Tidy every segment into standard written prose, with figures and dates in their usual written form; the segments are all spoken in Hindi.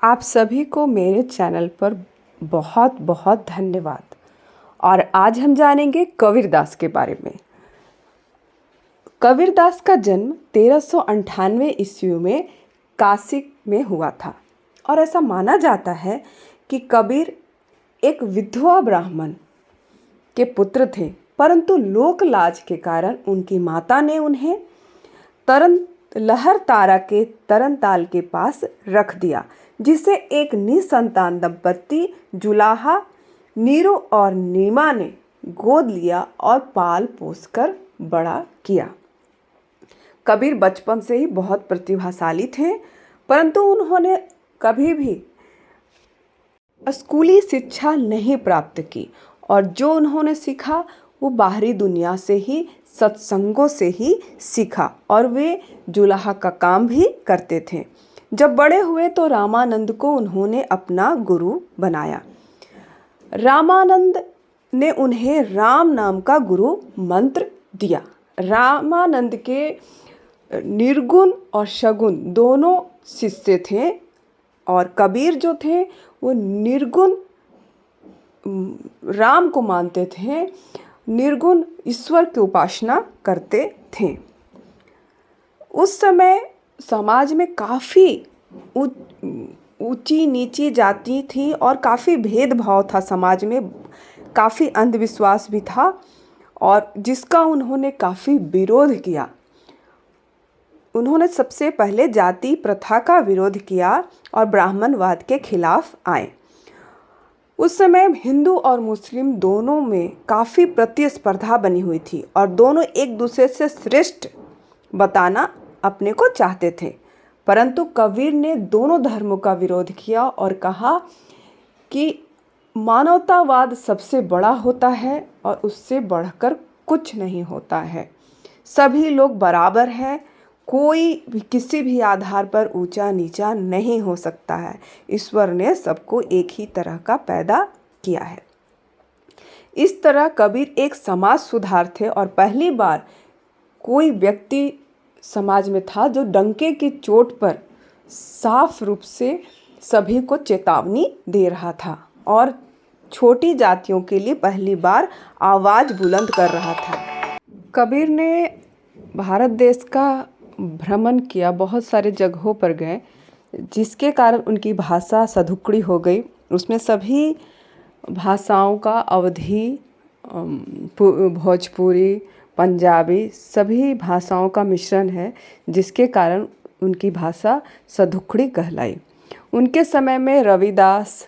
आप सभी को मेरे चैनल पर बहुत बहुत धन्यवाद। और आज हम जानेंगे कबीरदास के बारे में। कबीरदास का जन्म 1398 ईस्वी में काशी में हुआ था और ऐसा माना जाता है कि कबीर एक विधवा ब्राह्मण के पुत्र थे, परंतु लोक लाज के कारण उनकी माता ने उन्हें लहर तारा के तरनताल के पास रख दिया, जिसे एक निसंतान दंपत्ति जुलाहा नीरू और नीमा ने गोद लिया और पाल पोस कर बड़ा किया। कबीर बचपन से ही बहुत प्रतिभाशाली थे, परंतु उन्होंने कभी भी स्कूली शिक्षा नहीं प्राप्त की और जो उन्होंने सीखा वो बाहरी दुनिया से ही, सत्संगों से ही सीखा और वे जुलाहा का काम भी करते थे। जब बड़े हुए तो रामानंद को उन्होंने अपना गुरु बनाया। रामानंद ने उन्हें राम नाम का गुरु मंत्र दिया। रामानंद के निर्गुण और सगुण दोनों शिष्य थे और कबीर जो थे वो निर्गुण राम को मानते थे, निर्गुण ईश्वर की उपासना करते थे। उस समय समाज में काफ़ी ऊंची नीची जाति थी और काफ़ी भेदभाव था समाज में, काफ़ी अंधविश्वास भी था और जिसका उन्होंने काफ़ी विरोध किया। उन्होंने सबसे पहले जाति प्रथा का विरोध किया और ब्राह्मणवाद के खिलाफ आए। उस समय हिंदू और मुस्लिम दोनों में काफ़ी प्रतिस्पर्धा बनी हुई थी और दोनों एक दूसरे से श्रेष्ठ बताना अपने को चाहते थे, परंतु कबीर ने दोनों धर्मों का विरोध किया और कहा कि मानवतावाद सबसे बड़ा होता है और उससे बढ़कर कुछ नहीं होता है। सभी लोग बराबर हैं, कोई भी किसी भी आधार पर ऊंचा नीचा नहीं हो सकता है। ईश्वर ने सबको एक ही तरह का पैदा किया है। इस तरह कबीर एक समाज सुधार थे और पहली बार कोई व्यक्ति समाज में था जो डंके की चोट पर साफ रूप से सभी को चेतावनी दे रहा था और छोटी जातियों के लिए पहली बार आवाज़ बुलंद कर रहा था। कबीर ने भारत देश का भ्रमण किया, बहुत सारे जगहों पर गए, जिसके कारण उनकी भाषा सधुकड़ी हो गई। उसमें सभी भाषाओं का अवधी, भोजपुरी, पंजाबी सभी भाषाओं का मिश्रण है, जिसके कारण उनकी भाषा सधुकड़ी कहलाई। उनके समय में रविदास,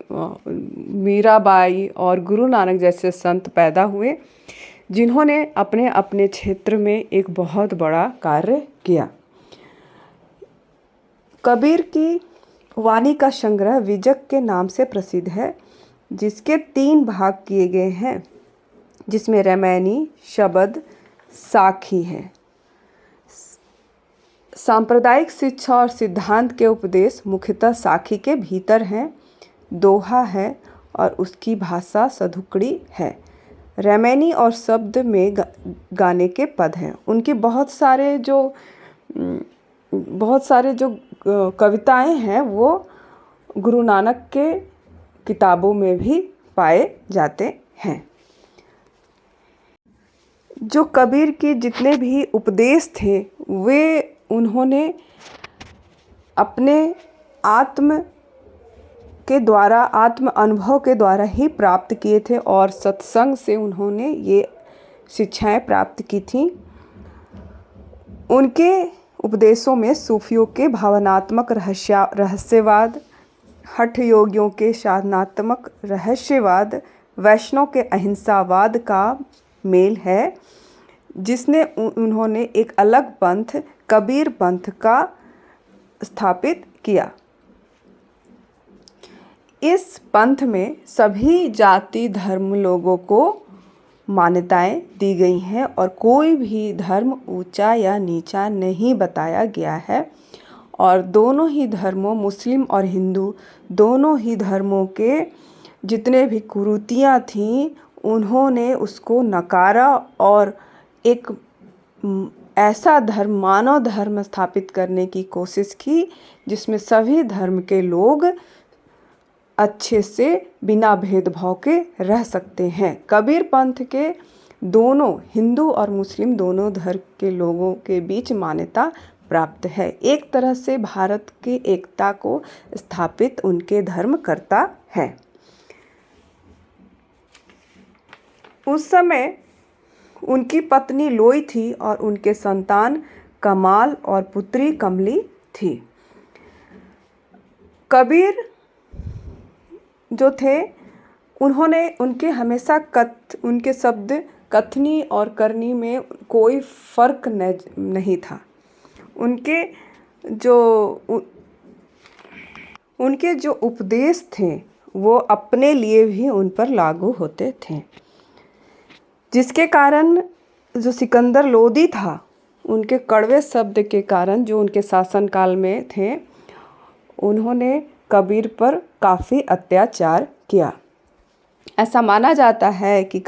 मीराबाई और गुरु नानक जैसे संत पैदा हुए, जिन्होंने अपने अपने क्षेत्र में एक बहुत बड़ा कार्य किया। कबीर की वाणी का संग्रह विजक के नाम से प्रसिद्ध है, जिसके 3 भाग किए गए हैं, जिसमें रामायणी, शबद, साखी है। सांप्रदायिक शिक्षा और सिद्धांत के उपदेश मुख्यतः साखी के भीतर हैं। दोहा है और उसकी भाषा सधुकड़ी है। रामायणी और शब्द में गाने के पद हैं। उनके बहुत सारे जो कविताएं हैं वो गुरु नानक के किताबों में भी पाए जाते हैं। जो कबीर के जितने भी उपदेश थे वे उन्होंने अपने आत्म अनुभव के द्वारा ही प्राप्त किए थे और सत्संग से उन्होंने ये शिक्षाएं प्राप्त की थीं। उनके उपदेशों में सूफियों के भावनात्मक रहस्यवाद, हठ योगियों के साधनात्मक रहस्यवाद, वैष्णव के अहिंसावाद का मेल है, जिसने उन्होंने एक अलग पंथ कबीर पंथ का स्थापित किया। इस पंथ में सभी जाति धर्म लोगों को मान्यताएं दी गई हैं और कोई भी धर्म ऊंचा या नीचा नहीं बताया गया है और दोनों ही धर्मों, मुस्लिम और हिंदू, दोनों ही धर्मों के जितने भी कुरीतियाँ थीं उन्होंने उसको नकारा और एक ऐसा धर्म, मानव धर्म स्थापित करने की कोशिश की जिसमें सभी धर्म के लोग अच्छे से बिना भेदभाव के रह सकते हैं। कबीर पंथ के दोनों, हिंदू और मुस्लिम दोनों धर्म के लोगों के बीच मान्यता प्राप्त है। एक तरह से भारत की एकता को स्थापित उनके धर्म करता है। उस समय उनकी पत्नी लोई थी और उनके संतान कमाल और पुत्री कमली थी। कबीर जो थे उन्होंने उनके हमेशा उनके शब्द कथनी और करनी में कोई फ़र्क नहीं था। उनके जो उपदेश थे वो अपने लिए भी उन पर लागू होते थे, जिसके कारण जो सिकंदर लोदी था उनके कड़वे शब्द के कारण जो उनके शासनकाल में थे, उन्होंने कबीर पर काफ़ी अत्याचार किया। ऐसा माना जाता है कि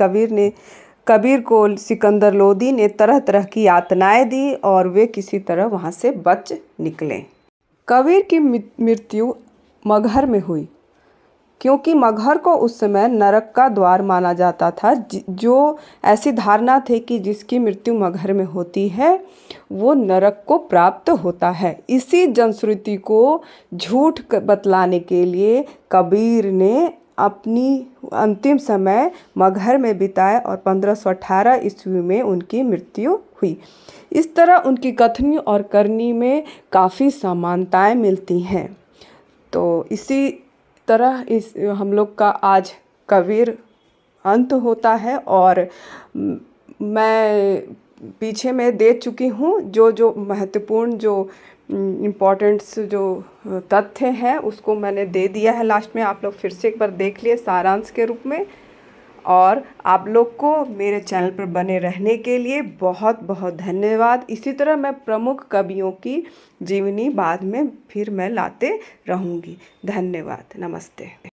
कबीर को सिकंदर लोदी ने तरह तरह की यातनाएं दी और वे किसी तरह वहाँ से बच निकले। कबीर की मृत्यु मगहर में हुई, क्योंकि मगहर को उस समय नरक का द्वार माना जाता था। जो ऐसी धारणा थी कि जिसकी मृत्यु मगहर में होती है वो नरक को प्राप्त होता है। इसी जनश्रुति को झूठ बतलाने के लिए कबीर ने अपनी अंतिम समय मगहर में बिताए और 1518 ईस्वी में उनकी मृत्यु हुई। इस तरह उनकी कथनी और करनी में काफ़ी समानताएं मिलती हैं। तो इसी तरह हम लोग का आज कबीर अंत होता है और मैं पीछे में दे चुकी हूँ जो महत्वपूर्ण जो इम्पोर्टेंट्स जो तथ्य हैं उसको मैंने दे दिया है लास्ट में। आप लोग फिर से एक बार देख लिए सारांश के रूप में। और आप लोग को मेरे चैनल पर बने रहने के लिए बहुत बहुत धन्यवाद। इसी तरह मैं प्रमुख कवियों की जीवनी बाद में फिर मैं लाते रहूँगी। धन्यवाद। नमस्ते।